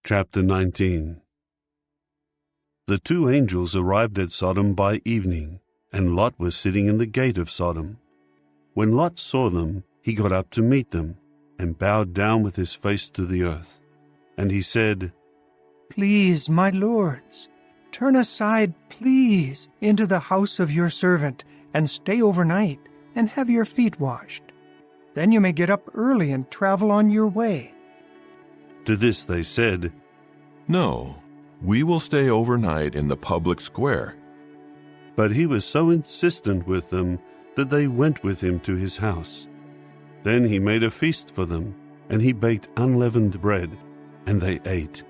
Chapter 19. The two angels arrived at Sodom by evening, and Lot was sitting in the gate of Sodom. When Lot saw them, he got up to meet them, and bowed down with his face to the earth. And he said, "Please, my lords, turn aside, please, into the house of your servant, and stay overnight, and have your feet washed. Then you may get up early and travel on your way." To this they said, "No, we will stay overnight in the public square." But he was so insistent with them that they went with him to his house. Then he made a feast for them, and he baked unleavened bread, and they ate.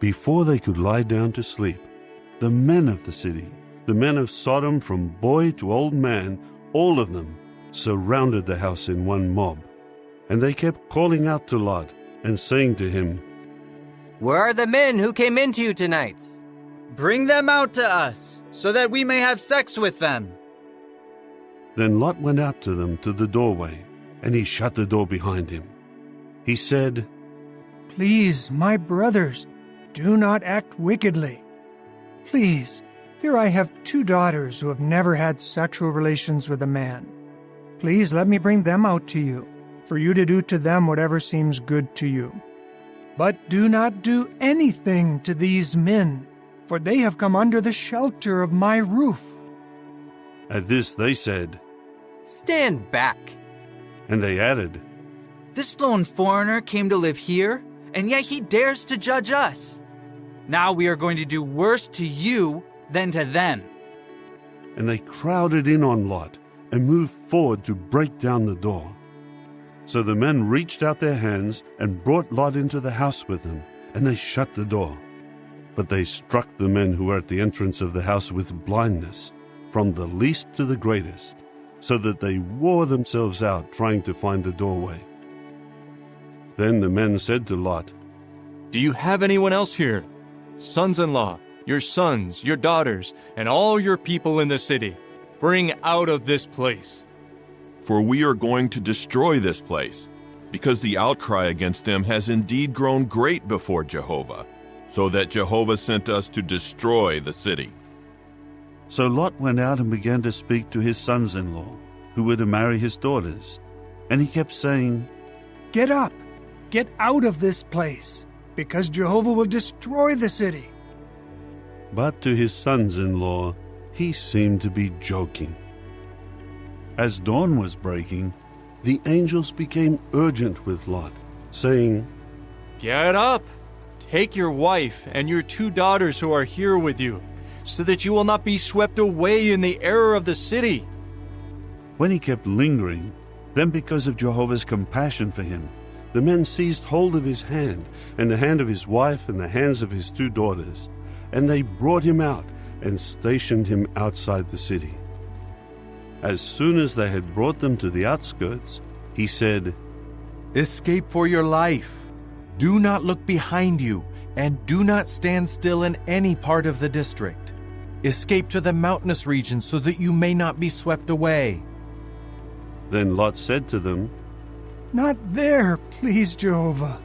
Before they could lie down to sleep, the men of the city, the men of Sodom from boy to old man, all of them, surrounded the house in one mob. And they kept calling out to Lot and saying to him, "Where are the men who came into you tonight? Bring them out to us, so that we may have sex with them." Then Lot went out to them to the doorway, and he shut the door behind him. He said, "Please, my brothers, do not act wickedly. Please, here I have 2 daughters who have never had sexual relations with a man. Please let me bring them out to you, for you to do to them whatever seems good to you. But do not do anything to these men, for they have come under the shelter of my roof." At this they said, Stand back. and they added, This lone foreigner came to live here, and yet he dares to judge us. Now we are going to do worse to you than to them. and they crowded in on Lot and moved forward to break down the door. So the men reached out their hands and brought Lot into the house with them, and they shut the door. But they struck the men who were at the entrance of the house with blindness, from the least to the greatest, so that they wore themselves out trying to find the doorway. Then the men said to Lot, Do you have anyone else here? Sons-in-law, your sons, your daughters, and all your people in the city, bring out of this place. For we are going to destroy this place, because the outcry against them has indeed grown great before Jehovah, so that Jehovah sent us to destroy the city." So Lot went out and began to speak to his sons-in-law, who were to marry his daughters. And he kept saying, "Get up, get out of this place, because Jehovah will destroy the city." But to his sons-in-law he seemed to be joking. As dawn was breaking, the angels became urgent with Lot, saying, Get up! Take your wife and your 2 daughters who are here with you, so that you will not be swept away in the error of the city. When he kept lingering, then because of Jehovah's compassion for him, the men seized hold of his hand, and the hand of his wife, and the hands of his 2 daughters, and they brought him out and stationed him outside the city. As soon as they had brought them to the outskirts, he said, Escape for your life. Do not look behind you, and do not stand still in any part of the district. Escape to the mountainous regions so that you may not be swept away." Then Lot said to them, "Not there, please, Jehovah.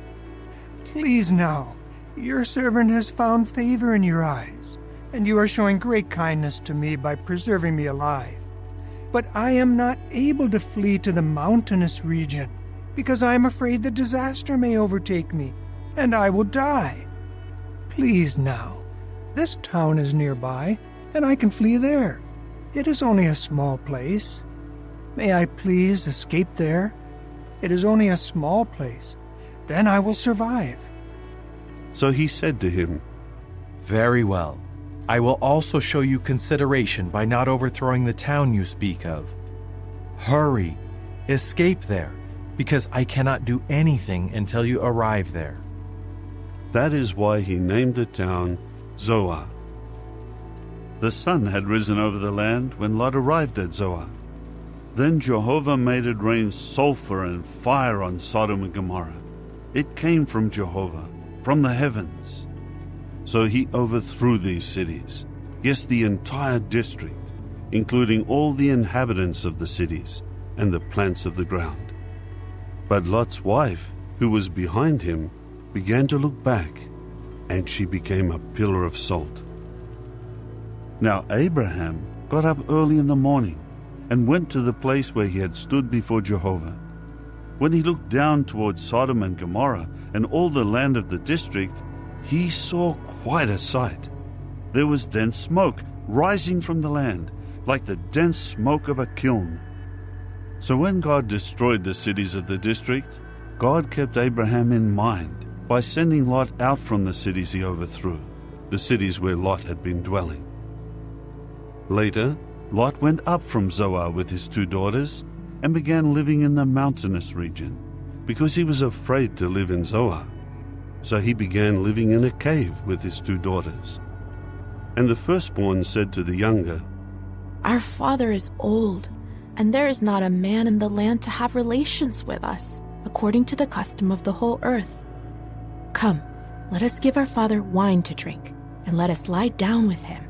Please now, your servant has found favor in your eyes, and you are showing great kindness to me by preserving me alive. But I am not able to flee to the mountainous region, because I am afraid that disaster may overtake me, and I will die. Please now, this town is nearby, and I can flee there. It is only a small place. May I please escape there? It is only a small place. Then I will survive." So he said to him, "Very well. I will also show you consideration by not overthrowing the town you speak of. Hurry, escape there, because I cannot do anything until you arrive there." That is why he named the town Zoar. The sun had risen over the land when Lot arrived at Zoar. Then Jehovah made it rain sulfur and fire on Sodom and Gomorrah. It came from Jehovah, from the heavens. So he overthrew these cities, yes, the entire district, including all the inhabitants of the cities and the plants of the ground. But Lot's wife, who was behind him, began to look back, and she became a pillar of salt. Now Abraham got up early in the morning and went to the place where he had stood before Jehovah. When he looked down towards Sodom and Gomorrah and all the land of the district, he saw quite a sight. There was dense smoke rising from the land, like the dense smoke of a kiln. So when God destroyed the cities of the district, God kept Abraham in mind by sending Lot out from the cities he overthrew, the cities where Lot had been dwelling. Later, Lot went up from Zoar with his 2 daughters and began living in the mountainous region, because he was afraid to live in Zoar. So he began living in a cave with his 2 daughters. And the firstborn said to the younger, "Our father is old, and there is not a man in the land to have relations with us, according to the custom of the whole earth. Come, let us give our father wine to drink, and let us lie down with him,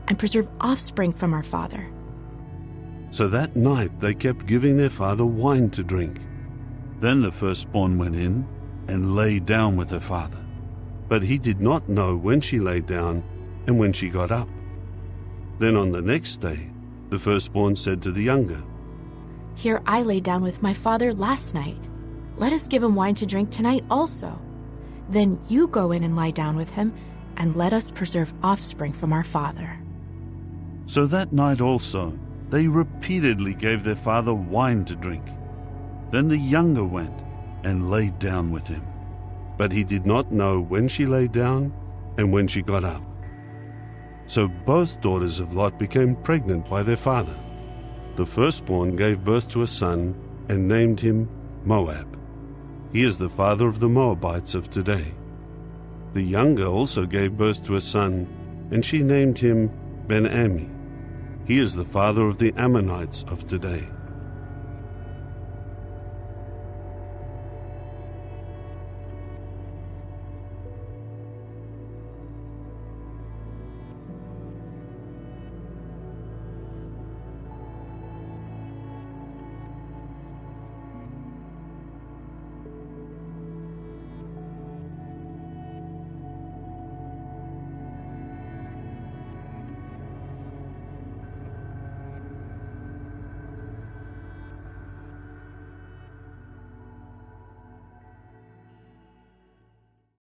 and preserve offspring from our father." So that night they kept giving their father wine to drink. Then the firstborn went in and lay down with her father. But he did not know when she lay down and when she got up. Then on the next day, the firstborn said to the younger, "Here I lay down with my father last night. Let us give him wine to drink tonight also. Then you go in and lie down with him, and let us preserve offspring from our father." So that night also they repeatedly gave their father wine to drink. Then the younger went and lay down with him. But he did not know when she lay down and when she got up. So both daughters of Lot became pregnant by their father. The firstborn gave birth to a son and named him Moab. He is the father of the Moabites of today. The younger also gave birth to a son, and she named him Ben-Ammi. He is the father of the Ammonites of today.